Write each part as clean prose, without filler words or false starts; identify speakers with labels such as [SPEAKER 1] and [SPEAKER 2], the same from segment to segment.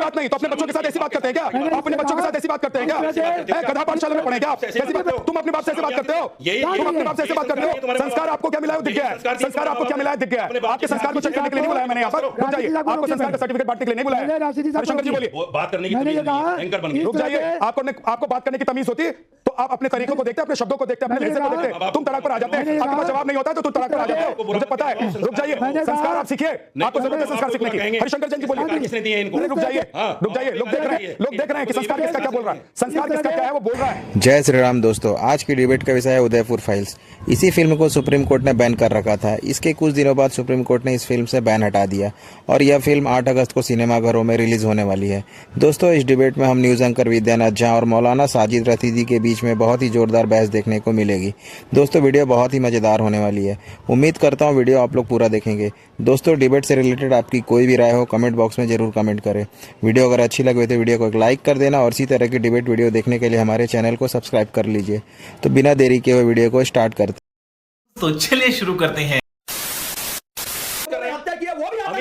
[SPEAKER 1] बात नहीं, तो अपने बच्चों के साथ ऐसी बात करते हैं क्या? अपने बच्चों के साथ ऐसी बात करते हैं क्या? गधा पाठशाला में पढ़े क्या आप? कैसी बात? तुम अपने बाप से ऐसे बात करते हो? तुम अपने बाप से ऐसे बात करते हो? संस्कार आपको क्या मिला है? दिख गया है। संस्कार आपको क्या मिला है? दिख गया है। आपके संस्कार को चेक करने के लिए नहीं बुलाया मैंने यहाँ पर। रुक जाइए, आपको संस्कार का सर्टिफिकेट बांटने के लिए नहीं बुलाया। हरिशंकर जी बोलिए।
[SPEAKER 2] बात करने की तमीज नहीं है, एंकर बन गए।
[SPEAKER 1] रुक जाइए, आपको बात करने की तमीज होती तो आप अपने तरीकों को देखते, अपने शब्दों को देखते, अपने लहजे को देखते। तुम तड़क पर आ जाते हैं, आपके पास जवाब नहीं होता है तो तुम तड़क पर आ जाते हो, मुझे पता है। रुक जाइए, संस्कार आप सीखिए, आपको जरूरत है संस्कार सीखने की। हरिशंकर जी बोलिए।
[SPEAKER 2] किसने दिए इनको?
[SPEAKER 1] रुक जाइए, रुक जाइए, लोग देख रहे हैं कि संस्कार किसका क्या बोल रहा है, संस्कार किसका क्या है वो बोल रहा है।
[SPEAKER 3] जय श्री राम दोस्तों, आज की डिबेट का विषय है उदयपुर फाइल्स। इसी फिल्म को सुप्रीम कोर्ट ने बैन कर रखा था। इसके कुछ दिनों बाद सुप्रीम कोर्ट ने इस फिल्म से बैन हटा दिया और यह फिल्म 8 अगस्त को सिनेमाघरों में रिलीज होने वाली है। दोस्तों, इस डिबेट में हम न्यूज़ एंकर विद्यानाथ झा और मौलाना साजिद रशीदी के बीच में बहुत ही जोरदार बहस देखने को मिलेगी। दोस्तों, वीडियो बहुत ही मज़ेदार होने वाली है। उम्मीद करता हूँ वीडियो आप लोग पूरा देखेंगे। दोस्तों, डिबेट से रिलेटेड आपकी कोई भी राय हो कमेंट बॉक्स में जरूर कमेंट करें। वीडियो अगर अच्छी लगे तो वीडियो को एक लाइक कर देना और इसी तरह की डिबेट वीडियो देखने के लिए हमारे चैनल को सब्सक्राइब कर लीजिए। तो बिना देरी के हुए वीडियो को स्टार्ट करते हैं।
[SPEAKER 4] तो चलिए शुरू करते हैं।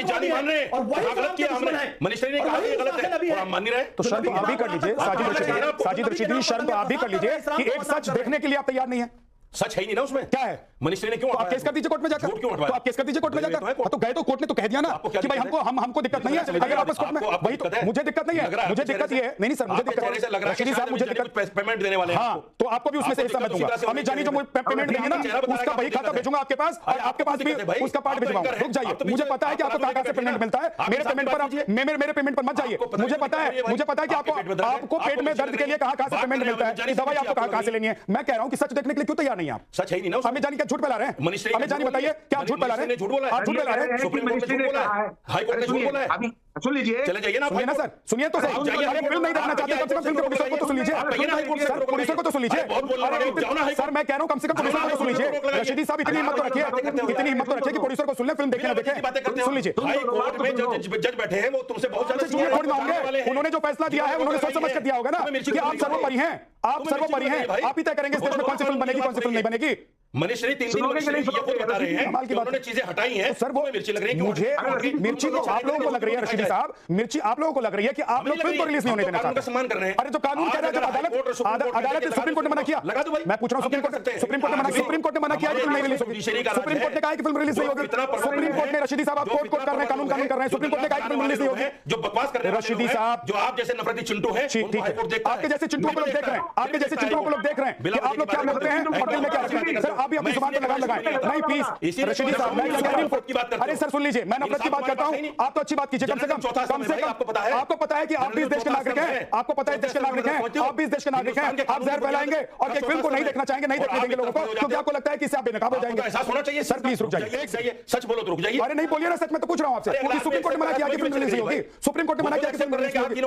[SPEAKER 2] जानी मान रहे और वही गलत किया हमने, मनीषा ने कहा ये गलत है और हम मान नहीं रहे।
[SPEAKER 1] तो शर्म तो आप भी कर लीजिए, साजिद रशीदी, शर्म तो आप भी कर लीजिए कि एक सच देखने के लिए आप तैयार नहीं है।
[SPEAKER 2] सच है ही नहीं ना उसमें।
[SPEAKER 1] क्या है?
[SPEAKER 2] मनीषा ने क्यों?
[SPEAKER 1] तो आप केस कर दीजिए कोर्ट में जाकर।
[SPEAKER 2] क्यों
[SPEAKER 1] तो आप केस कर दीजिए कोर्ट में जाकर। तो गए तो कोर्ट ने तो कह दिया ना कि भाई हमको दिक्कत नहीं है अगर वापस कोर्ट में। वही तो मुझे दिक्कत नहीं है, मुझे दिक्कत ये है। नहीं सर, मुझे दिक्कत है रशीदी साहब, मुझे दिक्कत
[SPEAKER 2] पेमेंट देने वाले हैं।
[SPEAKER 1] हाँ, तो आपको भी उसमें से हिस्सा मैं दूंगा। अमित जानी जो मुझे पेमेंट देंगे ना उसका वही खाता भेजूंगा आपके पास और आपके पास भी उसका पार्ट भिजवाऊंगा। रुक जाइए, मुझे पता है कि आपको कहां से पेमेंट मिलता है। मेरे पेमेंट पर मेरे पेमेंट पर मत जाइए। मुझे पता है कि आपको पेट में दर्द के लिए कहां से पेमेंट मिलता है, दवाई आपको कहां से लेनी है। मैं कह रहा हूं कि सच देखने के लिए क्यों तैयार नहीं है आप?
[SPEAKER 2] सच है ही नहीं ना।
[SPEAKER 1] अमित जानी क्या झूठ फैला रहे हैं? हमें जानी बताइए, क्या आप झूठ फैला रहे हैं?
[SPEAKER 2] झूठ बोला है,
[SPEAKER 1] आप झूठ फैला रहे हैं।
[SPEAKER 2] सुप्रीम कोर्ट ने झूठ बोला है, हाई कोर्ट ने झूठ बोला है।
[SPEAKER 5] अभी सुन लीजिए,
[SPEAKER 2] चले जाइए ना,
[SPEAKER 1] सुनिए ना सर, सुनिए तो सही। अरे फिल्म नहीं देखना चाहते कम से कम फिल्म के प्रोड्यूसर को तो सुन लीजिए। प्रोड्यूसर को तो सुन लीजिए। सर मैं कह रहा हूं कम से कम प्रोड्यूसर को तो सुन लीजिए। रशीदी साहब इतनी हिम्मत तो रखिए, इतनी हिम्मत तो रखिए कि प्रोड्यूसर को सुन ले, फिल्म देखे ना देखे सुन लीजिए।
[SPEAKER 2] हाई कोर्ट में जज बैठे हैं, वो तुमसे बहुत ज्यादा
[SPEAKER 1] झूठ थोड़ी ना होंगे। उन्होंने जो फैसला दिया है उन्होंने सोच समझ कर दिया होगा ना कि आप सर्वोपरि हैं, आप सर्वोपरि हैं। आप ही तय करेंगे इस देश में कौन सी फिल्म बनेगी, कौन सी फिल्म नहीं बनेगी।
[SPEAKER 2] मनीषा ने 3 दिन ये खुद बता रहे हैं कि उन्होंने चीजें हटाई हैं।
[SPEAKER 1] सर वो मिर्ची लग रही है मुझे, मिर्ची तो आप लोगों को लग रही है रशीदी साहब, मिर्ची आप लोगों को लग रही है कि आप लोग फिल्म को रिलीज नहीं होने देना चाहते।
[SPEAKER 2] सम्मान कर रहे हैं।
[SPEAKER 1] अरे जो कानून कह रहा है, अदालत ने सुप्रीम कोर्ट ने मना किया। लगा दो भाई, मैं पूछ रहा हूं सुप्रीम कोर्ट ने मना किया कि फिल्म नहीं रिलीज होगी। सुप्रीम कोर्ट ने कहा कि फिल्म रिलीज नहीं होगी। सुप्रीम कोर्ट ने रशीदी साहब आप कोर्ट कर रहे हैं, कानून कर रहे हैं। सुप्रीम कोर्ट ने कहा कि फिल्म रिलीज नहीं होगी।
[SPEAKER 2] जो बकवास कर रहे हैं
[SPEAKER 1] रशीदी साहब,
[SPEAKER 2] जो आप जैसे नफरती चिंटू हैं,
[SPEAKER 1] ठीक है, आपके जैसे चिंटू को लोग देख रहे हैं, आपके जैसे चिंटू को लोग देख रहे हैं कि आप लोग क्या बोलते हैं और दिल में क्या रखते हैं। सर आप भी अपनी जुबान पर लगाम लगाएं। नहीं प्लीज रशीदी साहब, मैं की बात करता हूं। अरे सर सुन लीजिए, मैं नफरत की बात करता हूं, आप तो अच्छी बात कीजिए। कम से कम आपको पता है कि आप भी इस देश के नागरिक हैं, आपको पता है इस देश के नागरिक हैं, आप भी इस देश के नागरिक हैं। आप जहर फैलाएंगे और एक फिल्म को नहीं देखना चाहेंगे, नहीं देखने देंगे लोगों को, क्योंकि आपको लगता है कि इससे आप बेनकाब हो जाएंगे।
[SPEAKER 2] एहसास होना चाहिए।
[SPEAKER 1] सर प्लीज रुक जाइए,
[SPEAKER 2] सच बोलो तो रुक जाइए।
[SPEAKER 1] अरे नहीं बोलिए ना, सच में तो पूछ रहा हूं आपसे कि सुप्रीम कोर्ट ने मना किया कि फिल्म रिलीज नहीं होगी। सुप्रीम कोर्ट ने मना किया कि फिल्म रिलीज नहीं होगी।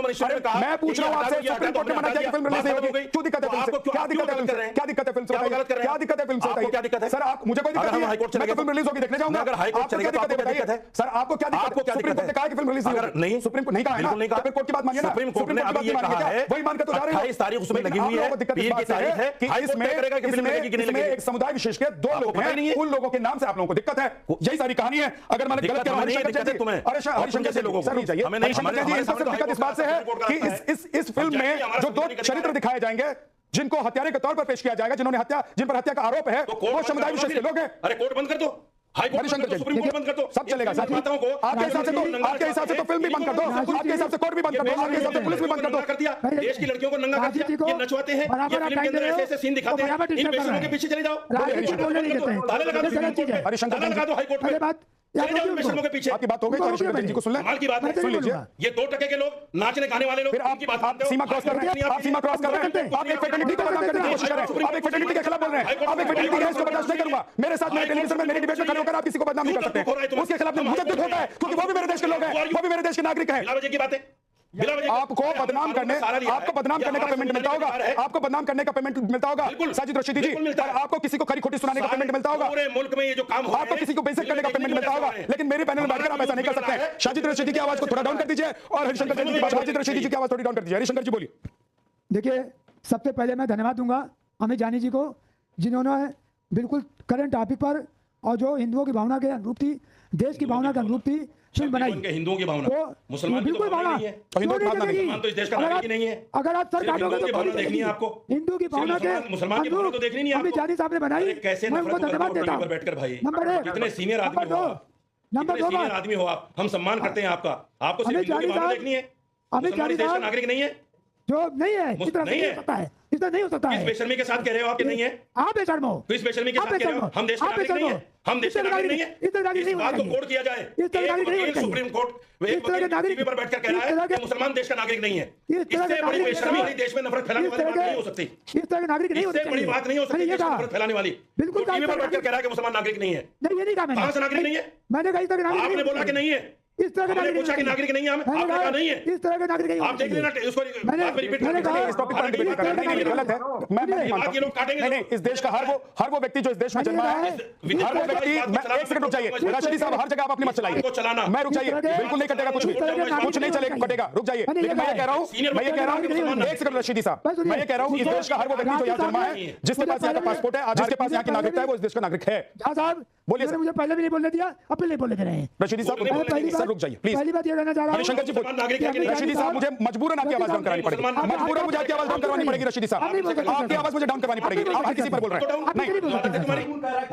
[SPEAKER 1] मैं पूछ रहा हूं आपसे, सुप्रीम कोर्ट ने मना किया कि फिल्म रिलीज नहीं होगी, क्यों दिक्कत है फिल्म से? क्या दिक्कत है फिल्म से? क्या दिक्कत है फिल्म से? क्या दिक्कत है फिल्म से? क्या दिक्कत है सर? आप मुझे कोई दिक्कत नहीं है, मैं तो फिल्म रिलीज होगी देखने जाऊंगा।
[SPEAKER 2] अगर हाई कोर्ट चलेगा तो आपको क्या दिक्कत है?
[SPEAKER 1] सर आपको क्या दिक्कत है? सुप्रीम कोर्ट ने कहा कि फिल्म रिलीज नहीं, सुप्रीम कोर्ट नहीं कहा है ना, फिर कोर्ट की बात मानिए ना।
[SPEAKER 2] सुप्रीम कोर्ट ने अभी ये कहा है,
[SPEAKER 1] वही मानकर तो जा रहे हैं।
[SPEAKER 2] 28 तारीख उसमें लगी हुई है, पीर की तारीख है कि इसमें
[SPEAKER 1] एक समुदाय विशेष के 2 लोग हैं, उन लोगों के नाम से आप लोगों को दिक्कत है। यही सारी कहानी है। अगर मैंने गलत कहा हरिशंकर जी, अरे हरिशंकर जी लोगों को सर चाहिए। हरिशंकर जी दिक्कत इस बात से है कि इस फिल्म में जो 2 चरित्र दिखाए जाएंगे जिनको हत्यारे के तौर पर पेश किया जाएगा, जिन पर हत्या का आरोप है, वो समुदाय विशेष के लोग हैं।
[SPEAKER 2] अरे कोर्ट बंद कर दो, हाई कोर्ट बंद कर दो, सुप्रीम कोर्ट बंद कर दो, सब चलेगा। आपके हिसाब से तो फिल्म भी बंद कर दो, आपके हिसाब से कोर्ट भी बंद कर दो, आपके हिसाब से पुलिस भी बंद कर दो। कर दिया, देश की लड़कियों को नंगा कर दिया, ये नचवाते हैं, ये फिल्म के अंदर ऐसे सीन दिखाते हैं, इन पेशेंटों के पीछे चले जाओ। ताले लगा दो,
[SPEAKER 1] हरिशंकर
[SPEAKER 2] ताला लगा दो हाई कोर्ट में, पेशेंटों के पीछे।
[SPEAKER 1] आपकी बात हो गई, हरिशंकर जी को सुन ले।
[SPEAKER 2] कमाल की बात है, सुन लीजिए। ये 2% के लोग, नाचने गाने वाले लोग,
[SPEAKER 1] फिर आपकी बात, आप सीमा क्रॉस कर रहे हैं, आप सीमा क्रॉस कर रहे हैं, आप एक फेटर्निटी को बदनाम करने की कोशिश कर रहे हैं, आप एक फेटर्निटी के खिलाफ बोल रहे हैं, आप एक फेटर्निटी है, इसको बर्दाश्त नहीं करूंगा। मेरे साथ मेरे टेलीविजन में मेरी डिबेट में खड़े होकर आप किसी को बदनाम नहीं कर सकते, उसके खिलाफ मुझे दुख होता है, क्योंकि वो भी मेरे देश के लोग हैं, वो भी मेरे देश के नागरिक हैं।
[SPEAKER 2] की बात है,
[SPEAKER 1] आपको बदनाम करने का पेमेंट मिलता होगा, आपको बदनाम करने का पेमेंट मिलता होगा साजिद रशीदी जी, आपको किसी को खरी खोटी सुनाने का पेमेंट मिलता होगा,
[SPEAKER 2] पूरे मुल्क में ये जो काम हो रहा है,
[SPEAKER 1] आपको किसी को बेइज्जत करने का पेमेंट मिलता होगा, लेकिन मेरे पैनल में बैठकर आप ऐसा नहीं कर सकते। साजिद रशीदी की आवाज को थोड़ा डाउन कर दीजिए और हरिशंकर जी की बात, साजिद रशीदी जी की आवाज थोड़ी डाउन कर दीजिए। हरिशंकर जी बोलिए।
[SPEAKER 6] देखिए, सबसे पहले मैं धन्यवाद दूंगा अमित जानी जी को, जिन्होंने बिल्कुल करंट टॉपिक पर और जो हिंदुओं की भावना के अनुरूप थी, देश की भावना के अनुरूप थी, फिल्म बनाई
[SPEAKER 2] उनके हिंदुओं की भावना,
[SPEAKER 6] तो
[SPEAKER 2] मुसलमान की तो
[SPEAKER 6] बिल्कुल
[SPEAKER 2] भावना
[SPEAKER 6] भावना
[SPEAKER 2] नहीं है।
[SPEAKER 1] तो हिंदुओं की
[SPEAKER 6] क्यों
[SPEAKER 1] भावना
[SPEAKER 6] नहीं
[SPEAKER 1] नहीं,
[SPEAKER 6] जगेगी?
[SPEAKER 2] मुसलमान तो इस देश का
[SPEAKER 6] अगर
[SPEAKER 2] नागरिक
[SPEAKER 6] आप-
[SPEAKER 2] ही नहीं है।
[SPEAKER 6] अगर आप सर
[SPEAKER 2] सिर्फ
[SPEAKER 6] काटोगे
[SPEAKER 2] हिंदुओं
[SPEAKER 6] तो
[SPEAKER 2] की
[SPEAKER 6] कौन
[SPEAKER 2] भावना देखनी है
[SPEAKER 6] जगेगी?
[SPEAKER 2] आपको।
[SPEAKER 6] हिंदू की भावना के
[SPEAKER 2] मुसलमान की भावना तो देखनी नहीं है
[SPEAKER 6] अमित
[SPEAKER 2] आपको।
[SPEAKER 6] जानी साहब ने बनाई,
[SPEAKER 2] अरे कैसे
[SPEAKER 6] मैं
[SPEAKER 2] नफरत
[SPEAKER 6] उनको
[SPEAKER 2] को
[SPEAKER 6] धन्यवाद
[SPEAKER 2] करते हो
[SPEAKER 6] देता
[SPEAKER 2] टीवी
[SPEAKER 6] हूं।
[SPEAKER 2] पर बैठकर भाई।
[SPEAKER 6] नंबर एक,
[SPEAKER 2] कितने सीनियर आदमी
[SPEAKER 6] नंबर
[SPEAKER 2] हो
[SPEAKER 6] दो,
[SPEAKER 2] आप,
[SPEAKER 6] नंबर
[SPEAKER 2] कितने
[SPEAKER 6] दो
[SPEAKER 2] सीनियर
[SPEAKER 6] बात,
[SPEAKER 2] आदमी हो आप, हम सम्मान करते हैं आपका। आपको सिर्फ
[SPEAKER 6] अमित
[SPEAKER 2] हिंदुओं की
[SPEAKER 6] जानी
[SPEAKER 2] भावना
[SPEAKER 6] साहब-
[SPEAKER 2] देखनी है,
[SPEAKER 6] अमित
[SPEAKER 2] मुसलमान
[SPEAKER 6] जानी
[SPEAKER 2] इस देश का
[SPEAKER 6] साहब
[SPEAKER 2] नागरिक नहीं है।
[SPEAKER 6] जो नहीं है इस तरह से
[SPEAKER 2] नहीं
[SPEAKER 6] नहीं
[SPEAKER 2] है।
[SPEAKER 6] हो सकता है, इस तरह नहीं हो सकता
[SPEAKER 2] किस
[SPEAKER 6] है।
[SPEAKER 2] बेशर्मी के साथ कह रहे हो आप कि नहीं है?
[SPEAKER 6] आप बेशर्म हो,
[SPEAKER 2] तो इस बेशर्मी के
[SPEAKER 6] आप
[SPEAKER 2] साथ कह रहे हो
[SPEAKER 6] बेशर्म हो,
[SPEAKER 2] हम देश के
[SPEAKER 6] आप
[SPEAKER 2] नागरिक
[SPEAKER 6] बेशर्म
[SPEAKER 2] नहीं
[SPEAKER 6] हो।
[SPEAKER 2] है, हम देश के
[SPEAKER 6] इस तरह
[SPEAKER 2] नागरिक नहीं है।
[SPEAKER 6] इस तरह नागरिक
[SPEAKER 2] इस
[SPEAKER 6] नहीं
[SPEAKER 2] बात को
[SPEAKER 6] होना
[SPEAKER 2] कोड किया जाए।
[SPEAKER 6] इस तरह
[SPEAKER 2] एक
[SPEAKER 6] नागरिक नहीं
[SPEAKER 2] वकील
[SPEAKER 6] होना चाहिए।
[SPEAKER 2] सुप्रीम कोर्ट
[SPEAKER 6] इस
[SPEAKER 2] एक
[SPEAKER 6] तरह के
[SPEAKER 2] वकील
[SPEAKER 6] नागरिक-
[SPEAKER 2] टीवी पर बैठकर कह
[SPEAKER 6] इस
[SPEAKER 2] रहा है
[SPEAKER 6] तरह
[SPEAKER 2] कि
[SPEAKER 6] के-
[SPEAKER 2] मुसलमान देश का नागरिक नहीं है।
[SPEAKER 6] इस तरह के
[SPEAKER 2] इससे बड़ी
[SPEAKER 6] नागरिक-
[SPEAKER 2] बेशर्मी नहीं देश में नफरत फैलाने
[SPEAKER 6] इस
[SPEAKER 2] वाली
[SPEAKER 6] तरह
[SPEAKER 2] बात नहीं
[SPEAKER 6] के-
[SPEAKER 2] हो सकती।
[SPEAKER 6] इस तरह के नागरिक नहीं होते
[SPEAKER 2] इससे बड़ी बात नहीं हो सकती
[SPEAKER 6] मैंने ये
[SPEAKER 2] देश में
[SPEAKER 6] कहा
[SPEAKER 2] नफरत फैलाने वाली।
[SPEAKER 6] बिल्कुल
[SPEAKER 2] टीवी पर बैठकर कह रहा है कि मुसलमान नागरिक नहीं है।
[SPEAKER 6] नहीं, ये नहीं कहा मैंने।
[SPEAKER 2] कहां से नागरिक नहीं है?
[SPEAKER 6] मैंने कहा इस तरह के नागरिक
[SPEAKER 2] आपने
[SPEAKER 6] नहीं
[SPEAKER 2] बोला कि नहीं है।
[SPEAKER 6] इस तरह के
[SPEAKER 2] हमने
[SPEAKER 6] नागरिक
[SPEAKER 2] पूछा कि नागरिक नहीं है,
[SPEAKER 6] मैंने
[SPEAKER 2] आपने कहा नहीं है।
[SPEAKER 6] इस तरह के नागरिक नहीं
[SPEAKER 2] आप
[SPEAKER 6] होना
[SPEAKER 2] देख लेना
[SPEAKER 6] चाहिए।
[SPEAKER 2] उसको
[SPEAKER 6] मैंने-
[SPEAKER 2] बात में रिपीट
[SPEAKER 6] मैंने
[SPEAKER 2] करते
[SPEAKER 6] कहा-
[SPEAKER 2] हैं।
[SPEAKER 1] इस टॉपिक पर डिबेट कर रहे हैं। नहीं, नहीं, गलत है। मैं नहीं मानता
[SPEAKER 2] ये लोग काटेंगे
[SPEAKER 1] नहीं, नहीं, इस देश का हर वो व्यक्ति जो इस देश में जन्मा है, हर वो व्यक्ति, मैं एक सेकंड रुक जाइए रशीदी साहब, हर जगह आप अपनी मत चलाइए,
[SPEAKER 2] को चलाना।
[SPEAKER 1] मैं रुक जाइए, बिल्कुल नहीं कटेगा कुछ भी, कुछ नहीं चलेगा, कटेगा, रुक जाइए। लेकिन मैं ये कह रहा हूँ, एक सेकंड रशीदी साहब, मैं ये कह रहा हूँ, इस देश का हर वो व्यक्ति जो यहाँ जन्मा है, जिसके पास यहाँ का पासपोर्ट है, जिसके पास यहाँ की नागरिकता है, वो इस देश का नागरिक है।
[SPEAKER 6] साहब
[SPEAKER 1] बोलिए
[SPEAKER 6] बोलिए,
[SPEAKER 1] सर।
[SPEAKER 6] मुझे पहले भी नहीं बोलने दिया, अब भी नहीं बोलने दे रहे हैं।
[SPEAKER 1] रशीदी साहब,
[SPEAKER 2] बोलने
[SPEAKER 6] पहली
[SPEAKER 1] सर
[SPEAKER 6] बात-
[SPEAKER 1] रुक जाइए प्लीज।
[SPEAKER 6] पहली बात ये कहना चाह रहा हूँ
[SPEAKER 1] हरिशंकर जी,
[SPEAKER 2] मुसलमान नागरिक है कि नहीं?
[SPEAKER 1] रशीदी साहब, मुझे मजबूरन आपकी आवाज डाउन करानी पड़ेगी, मजबूरन मुझे आपकी आवाज डाउन करवानी पड़ेगी रशीदी साहब, आपकी आवाज मुझे डाउन करवानी पड़ेगी। आप हर किसी पर बोल रहे हैं।
[SPEAKER 6] नहीं नहीं बोल सकते
[SPEAKER 2] आदत है तुम्हारी,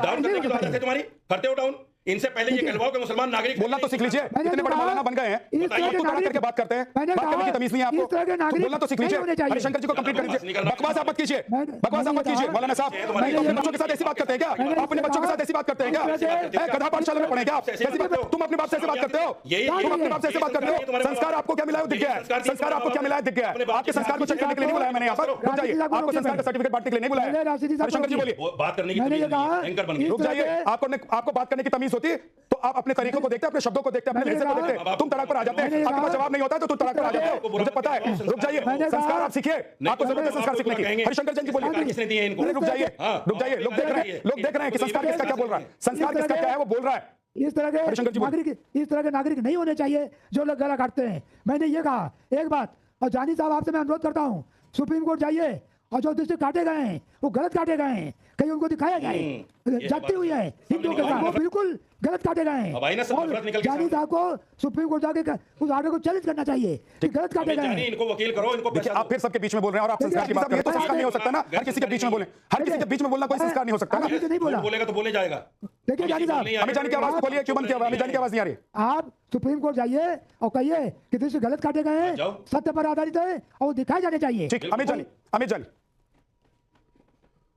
[SPEAKER 2] डाउन करने की तो आदत है तुम्हारी, करते हो डाउन। इनसे पहले ये कहलवाओ कि मुसलमान नागरिक
[SPEAKER 1] बोलना तो सीख लीजिए, इतने बड़े मौलाना बन गए हैं,
[SPEAKER 6] इस तरह के
[SPEAKER 1] तो
[SPEAKER 6] नागरिक
[SPEAKER 1] करके बात करते हैं,
[SPEAKER 6] मैंने
[SPEAKER 1] बात करने की
[SPEAKER 6] कहा,
[SPEAKER 1] तमीज नहीं है
[SPEAKER 6] इस तरह के
[SPEAKER 1] आपको, तो
[SPEAKER 6] नागरिक
[SPEAKER 1] बोलना तो सीख
[SPEAKER 6] नहीं
[SPEAKER 1] लीजिए।
[SPEAKER 6] होने चाहिए।
[SPEAKER 1] हरिशंकर जी को कंप्लीट कर लीजिए, बकवास आप मत कीजिए, बकवास आप मत कीजिए। मौलाना साहब, अपने बच्चों के साथ ऐसी बात करते हैं क्या? आप अपने बच्चों के साथ ऐसी बात करते हैं क्या? गधा पाठशाला में पढ़े क्या आप? कैसी बात? तुम अपने बाप से ऐसे बात करते हो, तुम अपने बाप से ऐसे बात करते हो। संस्कार आपको क्या मिला है दिख गया है, संस्कार आपको क्या मिला है दिख गया है। आपके संस्कार को चेक करने के लिए नहीं बुलाया मैंने यहाँ पर, रुक जाइए, आपको संस्कार का सर्टिफिकेट बांटने के लिए नहीं बुलाया। हरिशंकर जी बोलिए,
[SPEAKER 2] बात करने की
[SPEAKER 6] मैंने ये
[SPEAKER 2] तमीज नहीं
[SPEAKER 6] कहा,
[SPEAKER 2] है, एंकर बन गए।
[SPEAKER 1] रुक जाइए, आपको बात करने की तमीज होती है तो आप अपने तरीकों को देखते हैं, अपने शब्दों को देखते हैं, अपने लहजे को देखते हैं। तुम तड़क पर आ जाते हैं, आपके पास जवाब नहीं होता है तो तुम तड़क पर आ जाते हो, मुझे पता है। रुक जाइए, संस्कार आप सीखिए, आपको जरूरत है संस्कार सीखने की। हरिशंकर जी बोलिए,
[SPEAKER 2] किसने दिए इनको?
[SPEAKER 1] अरे रुक जाइए, रुक जाइए, लोग देख रहे हैं कि संस्कार किसका क्या बोल रहा है, संस्कार किसका क्या है वो बोल रहा है।
[SPEAKER 6] इस तरह
[SPEAKER 1] हरिशंकर जी
[SPEAKER 6] के
[SPEAKER 1] बोलिए।
[SPEAKER 6] नागरिक, इस तरह के नागरिक नहीं होने चाहिए जो लोग गला काटते हैं। मैंने ये कहा एक बात, और जानी साहब आपसे मैं अनुरोध करता हूँ, सुप्रीम कोर्ट जाइए और जो डिस्ट्रिक्ट काटे गए हैं वो गलत काटे गए हैं, कहीं उनको दिखाया जाए जाती हुई है हिंदुओं के साथ, वो बिल्कुल गलत काटे गए
[SPEAKER 2] अब आई ना
[SPEAKER 6] हैं।
[SPEAKER 2] सब
[SPEAKER 6] और
[SPEAKER 2] नफरत निकल के
[SPEAKER 6] जानी
[SPEAKER 2] सामने।
[SPEAKER 6] साहब को सुप्रीम कोर्ट जाके उस आर्डर को चैलेंज करना चाहिए कि गलत काटे
[SPEAKER 2] अमित
[SPEAKER 6] गए
[SPEAKER 2] जानी,
[SPEAKER 6] हैं।
[SPEAKER 2] इनको वकील करो, इनको
[SPEAKER 1] देखिए
[SPEAKER 2] पैसा
[SPEAKER 1] आप फिर सबके बीच में बोल रहे हैं और आप संस्कार की बात करें तो संस्कार नहीं हो सकता ना, हर किसी के बीच में बोले, हर किसी के बीच में बोलना कोई संस्कार नहीं हो सकता ना।
[SPEAKER 6] आपने तो नहीं बोला।
[SPEAKER 2] बोलेगा तो बोले जाएगा।
[SPEAKER 6] देखिए जानी साहब,
[SPEAKER 1] हमें जाने की आवाज तो बोलिए, क्यों बंद किया हुआ है? हमें जाने की आवाज नहीं आ रही।
[SPEAKER 6] आप सुप्रीम कोर्ट जाइए और कहिए कि दृश्य गलत काटे गए हैं,
[SPEAKER 2] जाओ।
[SPEAKER 6] सत्य पर आधारित है और वो दिखाए जाने चाहिए।
[SPEAKER 1] ठीक, अमित जानी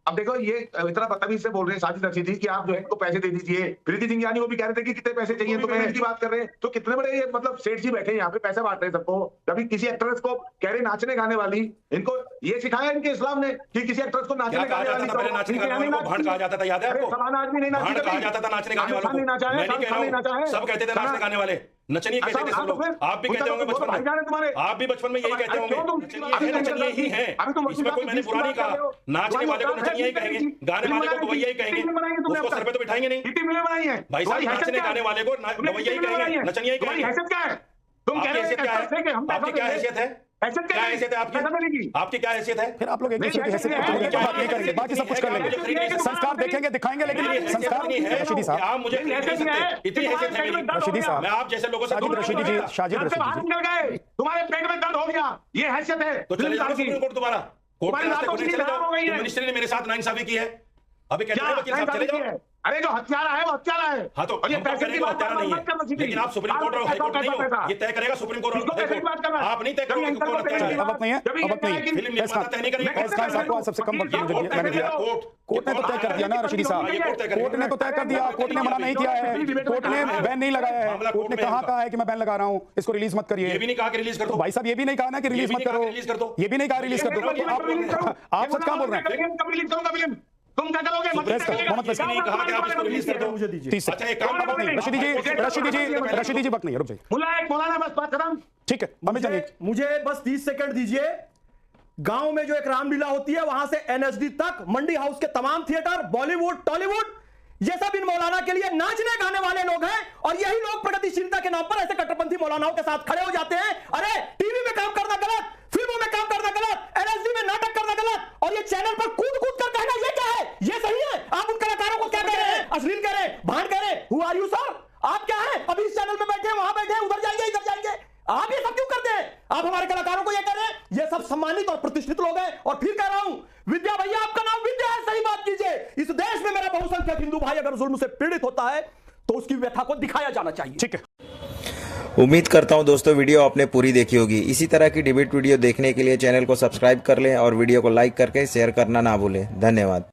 [SPEAKER 5] अब देखो ये इतना बदतमीज से बोल रहे हैं साजिद रशीदी कि आप जो है इनको पैसे दे दीजिए। प्रीति जिंगियानी वो भी कह रहे थे कि कितने पैसे चाहिए तुम्हें, इनकी बात कर रहे हैं। तो कितने बड़े ये मतलब सेठ जी बैठे हैं यहाँ पे, पैसे बांट रहे हैं सबको। कभी किसी एक्ट्रेस को कह रहे नाचने गाने वाली, इनको ये सिखाया इनके इस्लाम ने कि किसी एक्ट्रेस को नाचने
[SPEAKER 2] क्या कहा
[SPEAKER 5] गाने
[SPEAKER 2] जाता था पहले? नाचने गाने वालों को भांड कहा जाता था, याद है आपको?
[SPEAKER 5] समान आदमी नहीं
[SPEAKER 2] भांड कहा जाता था नाचने गाने वालों को। मैं नहीं कह रहा हूं, सब कहते थे नाचने गाने वाले, नचनिए कहते थे सब लोग। आप भी कहते होंगे बचपन में, आप भी बचपन में यही कहते होंगे, नचनिए ही हैं। इसमें कोई मैंने बुरा नहीं कहा, नाचने वाले को नचनिए ही कहेंगे, गाने वाले को गवैया ही कहेंगे, उसको सर पे तो बिठाएंगे नहीं।
[SPEAKER 5] बनाई है
[SPEAKER 2] भाई साहब, नाचने गाने वाले को गवैया ही कहेंगे, नचनिए ही कहेंगे।
[SPEAKER 5] हैसियत क्या है? तुम कह
[SPEAKER 2] आपकी
[SPEAKER 5] रहे
[SPEAKER 2] हैसियत क्या है? आपकी क्या हैसियत है? क्या हैसियत है आपकी? आपकी क्या हैसियत है?
[SPEAKER 1] फिर आप लोग एक दूसरे की हैसियत पर चलेंगे, बात नहीं करेंगे, बाकी सब कुछ कर लेंगे, संस्कार देखेंगे दिखाएंगे, लेकिन संस्कार
[SPEAKER 2] नहीं है।
[SPEAKER 1] रशीदी साहब,
[SPEAKER 2] आप मुझे नहीं कह सकते, इतनी हैसियत है मेरी।
[SPEAKER 1] रशीदी साहब,
[SPEAKER 2] मैं आप जैसे लोगों से दूर
[SPEAKER 1] रशीदी जी, शाजिद रशीदी जी,
[SPEAKER 5] निकल गए, तुम्हारे पेट में दर्द हो गया, ये हैसियत है।
[SPEAKER 2] तो चले जाओ सुप्रीम कोर्ट दोबारा, कोर्ट के रास्ते खुले चले जाओ। मिनिस्ट्री ने मेरे साथ नाइंसाफी की है, अभी कहते हैं वकील साहब चले जाओ।
[SPEAKER 5] अरे जो हत्यारा है वो हत्यारा है।
[SPEAKER 2] हाँ तो
[SPEAKER 5] और ये
[SPEAKER 2] हम
[SPEAKER 5] पैसे
[SPEAKER 2] करेंगे, वो हत्यारा नहीं है, लेकिन आप सुप्रीम कोर्ट और हाई कोर्ट नहीं हो, ये तय करेगा सुप्रीम कोर्ट और हाई कोर्ट। आप नहीं तय करोगे कि कौन हत्यारा है।
[SPEAKER 1] अब वक्त नहीं है, अब वक्त नहीं है।
[SPEAKER 2] फिल्म निर्माता तय नहीं करेंगे।
[SPEAKER 1] फैज खान साहब को आज सबसे कम वक्त मैंने दिया, कोर्ट ने तो तय कर दिया ना रशीदी साहब, कोर्ट ने तो तय कर दिया, कोर्ट ने मना नहीं किया है, कोर्ट ने बैन नहीं लगाया है, कोर्ट ने कहा है कि मैं बैन लगा रहा हूं, इसको रिलीज मत करिए।
[SPEAKER 2] ये भी नहीं कहा कि रिलीज कर
[SPEAKER 1] तो
[SPEAKER 2] दो
[SPEAKER 1] भाई साहब, ये भी नहीं कहा ना कि रिलीज मत करो, ये भी नहीं कहा रिलीज कर दो। आप सच कहां बोल रहे हैं?
[SPEAKER 5] तुम क्या करोगे?
[SPEAKER 1] प्रेस करो, मोहम्मद प्रेस
[SPEAKER 2] नहीं कहा कि आप इसको रिलीज कर दो, मुझे दीजिए। अच्छा एक काम
[SPEAKER 1] वक्त नहीं, रशीदी जी वक्त नहीं है, रुक जाइए।
[SPEAKER 5] मौलाना बस बात खत्म।
[SPEAKER 1] ठीक है, अमित जानी,
[SPEAKER 7] मुझे बस 30 सेकंड दीजिए। गांव में जो एक रामलीला होती है, वहां से एनएसडी तक, मंडी हाउस के तमाम थिएटर, बॉलीवुड, टॉलीवुड, ये सब इन मौलाना के लिए नाचने गाने वाले लोग हैं। और यही लोग प्रगतिशीलता के नाम पर ऐसे कट्टरपंथी मौलानाओं के साथ खड़े हो जाते हैं। अरे टीवी में काम करना गलत, फिल्मों में काम करना गलत, एनएसडी में नाटक करना गलत, और ये चैनल पर कूद कूद कर कहना ये क्या है? ये सही है? आप उन कलाकारों को क्या कह रहे हैं? अश्लील कह रहे हैं, भांड कह रहे हैं? Who are you sir? आप क्या हैं? अभी इस चैनल में बैठे हैं, वहां हमारे कलाकारों को ये कह रहे हैं, ये सब सम्मानित और प्रतिष्ठित लोग हैं। और फिर कह रहा हूं, विद्या भैया, आपका नाम विद्या है, सही बात कीजिए। इस देश में मेरा बहुसंख्यक हिंदू भाई अगर जुल्म से पीड़ित होता है तो उसकी व्यथा को दिखाया जाना चाहिए।
[SPEAKER 1] ठीक है,
[SPEAKER 3] उम्मीद करता हूं दोस्तों वीडियो आपने पूरी देखी होगी। इसी तरह की डिबेट वीडियो देखने के लिए चैनल को सब्सक्राइब कर लें और वीडियो को लाइक करके शेयर करना ना भूलें। धन्यवाद।